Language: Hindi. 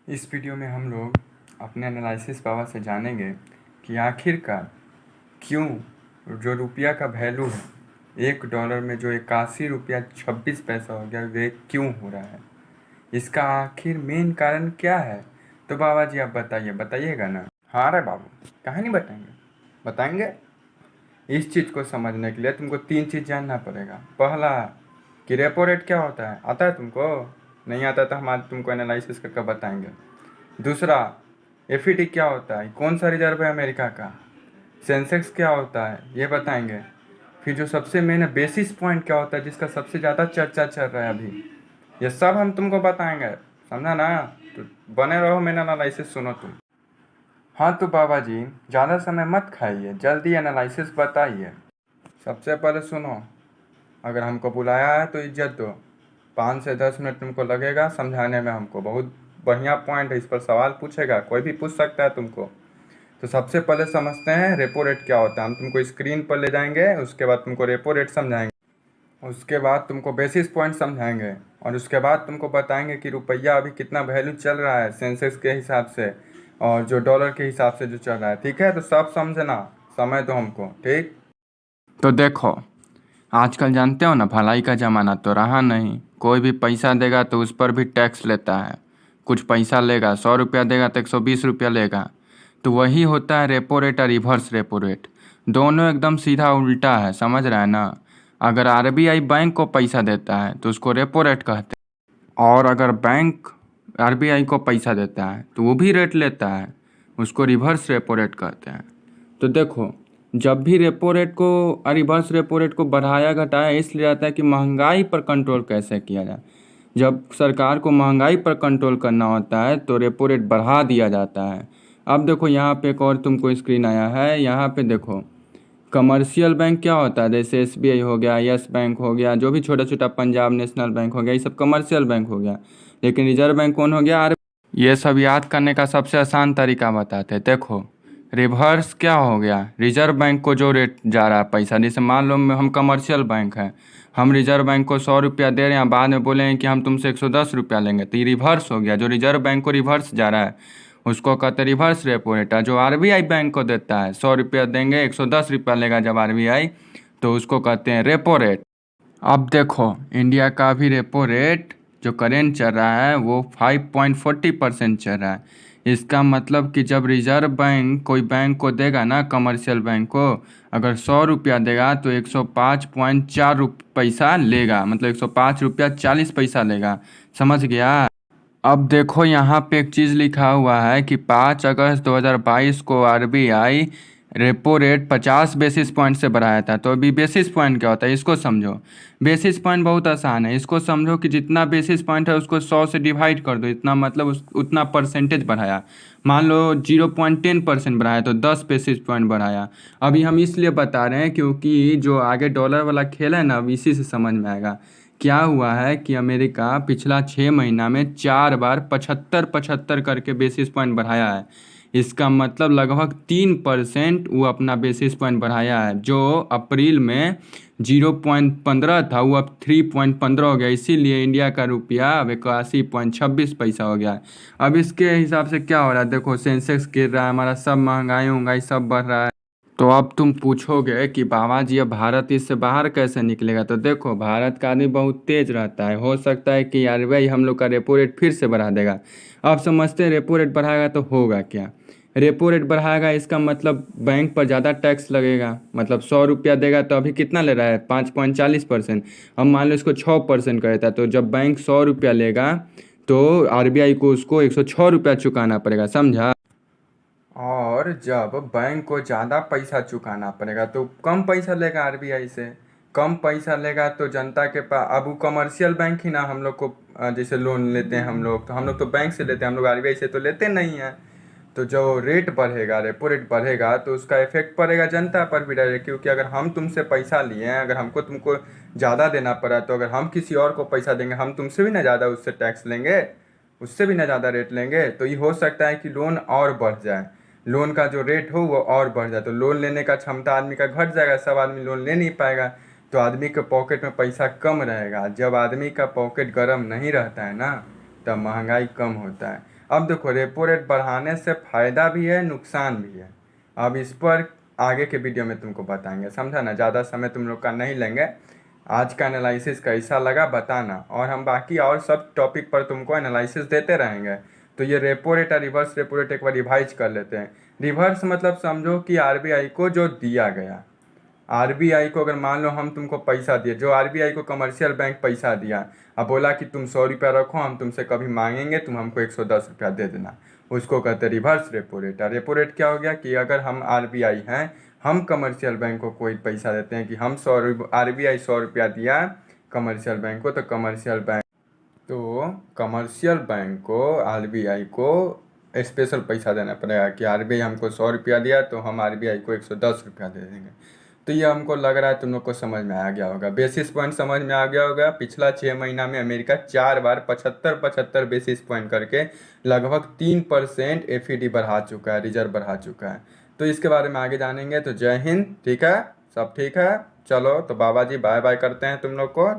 इस वीडियो में हम लोग अपने एनालिसिस पावर से जानेंगे कि आखिरकार क्यों जो रुपया का वैल्यू है $1 में जो 81 रुपया 26 पैसा हो गया वे क्यों हो रहा है, इसका आखिर मेन कारण क्या है। तो बाबा जी आप बताइएगा ना। हाँ रे बाबू, कहाँ नहीं बताएंगे। इस चीज़ को समझने के लिए तुमको 3 चीज़ जानना पड़ेगा। पहला कि रेपो रेट क्या होता है, आता है तुमको? नहीं आता तो हम आज तुमको एनालिसिस करके बताएंगे। दूसरा, एफईडी क्या होता है, कौन सा रिजर्व है अमेरिका का। सेंसेक्स क्या होता है ये बताएंगे। फिर जो सबसे मेन है बेसिस पॉइंट क्या होता है, जिसका सबसे ज़्यादा चर्चा चल रहा है अभी, ये सब हम तुमको बताएंगे। समझा ना? तो बने रहो, मेरा एनालिसिस सुनो तुम। हाँ तो बाबा जी ज़्यादा समय मत खाइए, जल्दी एनालिसिस बताइए। सबसे पहले सुनो, अगर हमको बुलाया है तो इज्जत दो। 5 से 10 मिनट तुमको लगेगा समझाने में, हमको बहुत बढ़िया पॉइंट है, इस पर सवाल पूछेगा, कोई भी पूछ सकता है तुमको। तो सबसे पहले समझते हैं रेपो रेट क्या होता है। हम तुमको स्क्रीन पर ले जाएंगे, उसके बाद तुमको रेपो रेट समझाएंगे, उसके बाद तुमको बेसिस पॉइंट समझाएंगे, और उसके बाद तुमको बताएंगे कि रुपया अभी कितना वैल्यू चल रहा है सेंसेक्स के हिसाब से और जो डॉलर के हिसाब से जो चल रहा है। ठीक है, तो सब समझना, समय दो हमको। ठीक, तो देखो, आजकल जानते हो ना, भलाई का ज़माना तो रहा नहीं। कोई भी पैसा देगा तो उस पर भी टैक्स लेता है। कुछ पैसा लेगा, 100 रुपया देगा तो 120 रुपया लेगा। तो वही होता है रेपो रेट और रिवर्स रेपो रेट, दोनों एकदम सीधा उल्टा है। समझ रहा है ना? अगर आरबीआई बैंक को पैसा देता है तो उसको रेपो रेट कहते हैं, और अगर बैंक आरबीआई को पैसा देता है तो वो भी रेट लेता है, उसको रिवर्स रेपो रेट कहते हैं। तो देखो, जब भी रेपो रेट को और रिवर्स रेपो रेट को बढ़ाया घटाया इसलिए जाता है कि महंगाई पर कंट्रोल कैसे किया जाए। जब सरकार को महंगाई पर कंट्रोल करना होता है तो रेपो रेट बढ़ा दिया जाता है। अब देखो यहाँ पे एक और तुमको स्क्रीन आया है, यहाँ पे देखो कमर्शियल बैंक क्या होता है, जैसे एसबीआई हो गया, यस बैंक हो गया, जो भी छोटा छोटा पंजाब नेशनल बैंक हो गया, ये सब कमर्शियल बैंक हो गया। लेकिन रिजर्व बैंक कौन हो गया? ये सब याद करने का सबसे आसान तरीका बताते हैं। देखो, रिवर्स क्या हो गया, रिजर्व बैंक को जो रेट जा रहा है पैसा, जैसे मान लो हम कमर्शियल बैंक हैं, हम रिजर्व बैंक को 100 रुपया दे रहे हैं, बाद में बोले हैं कि हम तुमसे 110 रुपया लेंगे, तो ये रिवर्स हो गया। जो रिजर्व बैंक को रिवर्स जा रहा है उसको कहते हैं रिवर्स रेपो रेट। जो आरबीआई बैंक को देता है, 100 रुपया देंगे 110 रुपया लेगा जब आरबीआई, तो उसको कहते हैं रेपो रेट। अब देखो, इंडिया का भी रेपो रेट जो करेंट चल रहा है वो 5.40% चल रहा है। इसका मतलब कि जब रिजर्व बैंक कोई बैंक को देगा ना, कमर्शियल बैंक को, अगर 100 रुपया देगा तो 105.4 पैसा लेगा, मतलब 105 रुपया 40 पैसा लेगा। समझ गया? अब देखो यहाँ पे एक चीज़ लिखा हुआ है कि 5 अगस्त 2022 को RBI repo rate 50 basis point से बढ़ाया था। तो अभी बेसिस पॉइंट क्या होता है इसको समझो। बेसिस पॉइंट बहुत आसान है, इसको समझो कि जितना बेसिस पॉइंट है उसको 100 से डिवाइड कर दो, इतना मतलब उतना परसेंटेज बढ़ाया। मान लो 0.10% बढ़ाया तो 10 बेसिस पॉइंट बढ़ाया। अभी हम इसलिए बता रहे हैं क्योंकि जो आगे डॉलर वाला खेल है ना, अब इसी से समझ में आएगा। क्या हुआ है कि अमेरिका पिछला 6 महीना में 4 बार 75 करके बेसिस पॉइंट बढ़ाया है। इसका मतलब लगभग 3% वो अपना बेसिस पॉइंट बढ़ाया है। जो अप्रैल में 0.15 था वो अब 3.15 हो गया। इसीलिए इंडिया का रुपया अब 81.26 पैसा हो गया है। अब इसके हिसाब से क्या हो रहा है, देखो सेंसेक्स गिर रहा है, हमारा सब महंगाई उंगाई सब बढ़ रहा है। तो अब तुम पूछोगे कि बाबा जी अब भारत इससे बाहर कैसे निकलेगा। तो देखो, भारत का आदमी बहुत तेज रहता है, हो सकता है कि यार भाई हम लोग का रेपो रेट फिर से बढ़ा देगा। अब समझते हैं रेपो रेट बढ़ाएगा तो होगा क्या। रेपो रेट बढ़ाएगा इसका मतलब बैंक पर ज़्यादा टैक्स लगेगा, मतलब 100 रुपया देगा तो अभी कितना ले रहा है, 5.40%। अब मान लो इसको 6% का रहता है, तो जब बैंक 100 रुपया लेगा तो आरबीआई को उसको 106 रुपया चुकाना पड़ेगा। समझा? और जब बैंक को ज़्यादा पैसा चुकाना पड़ेगा तो कम पैसा लेगा आरबीआई से। कम पैसा लेगा तो जनता के पास, अब वो कमर्शियल बैंक ही ना हम लोग को जैसे लोन लेते हैं हम लोग, तो हम लोग तो बैंक से लेते हैं, हम लोग आरबीआई से तो लेते नहीं हैं। तो जो रेट बढ़ेगा, रेपो रेट बढ़ेगा, तो उसका इफेक्ट पड़ेगा जनता पर भी डायरेक्ट। क्योंकि अगर हम तुमसे पैसा लिए हैं, अगर हमको तुमको ज़्यादा देना पड़ा, तो अगर हम किसी और को पैसा देंगे, हम तुमसे भी ना ज़्यादा उससे टैक्स लेंगे, उससे भी ना ज़्यादा रेट लेंगे। तो ये हो सकता है कि लोन और बढ़ जाए, लोन का जो रेट हो वो और बढ़ जाए, तो लोन लेने का क्षमता आदमी का घट जाएगा, सब आदमी लोन ले नहीं पाएगा, तो आदमी के पॉकेट में पैसा कम रहेगा। जब आदमी का पॉकेट गर्म नहीं रहता है ना, तब महंगाई कम होता है। अब देखो, रेपो रेट बढ़ाने से फ़ायदा भी है, नुकसान भी है। अब इस पर आगे के वीडियो में तुमको बताएंगे, समझा ना। ज़्यादा समय तुम लोग का नहीं लेंगे। आज का एनालिसिस कैसा लगा बताना, और हम बाकी और सब टॉपिक पर तुमको एनालिसिस देते रहेंगे। तो ये रेपो रेट और रिवर्स रेपो रेट एक बार रिवाइज कर लेते हैं। रिवर्स मतलब समझो कि आरबीआई को जो दिया गया, आरबीआई को अगर मान लो हम तुमको पैसा दिए, जो आरबीआई को कमर्शियल बैंक पैसा दिया, अब बोला कि तुम 100 रुपया रखो, हम तुमसे कभी मांगेंगे, तुम हमको 110 रुपया दे देना, उसको कहते हैं रिवर्स रेपो रेट। और रेपो रेट क्या हो गया कि अगर हम आरबीआई हैं, हम कमर्शियल बैंक को कोई पैसा देते हैं कि हम आरबीआई 100 रुपया दिया कमर्शियल बैंक को, तो कमर्शियल बैंक को आरबीआई को स्पेशल पैसा देना पड़ेगा कि आरबीआई हमको 100 रुपया दिया तो हम आरबीआई को 110 रुपया दे देंगे। तो ये हमको लग रहा है तुम लोग को समझ में आ गया होगा, बेसिस पॉइंट समझ में आ गया होगा। पिछला 6 महीना में अमेरिका 4 बार 75-75 बेसिस पॉइंट करके लगभग 3% एफईडी बढ़ा चुका है, रिजर्व बढ़ा चुका है। तो इसके बारे में आगे जानेंगे। तो जय हिंद, ठीक है, सब ठीक है। चलो तो बाबा जी बाय बाय करते हैं तुम लोग को।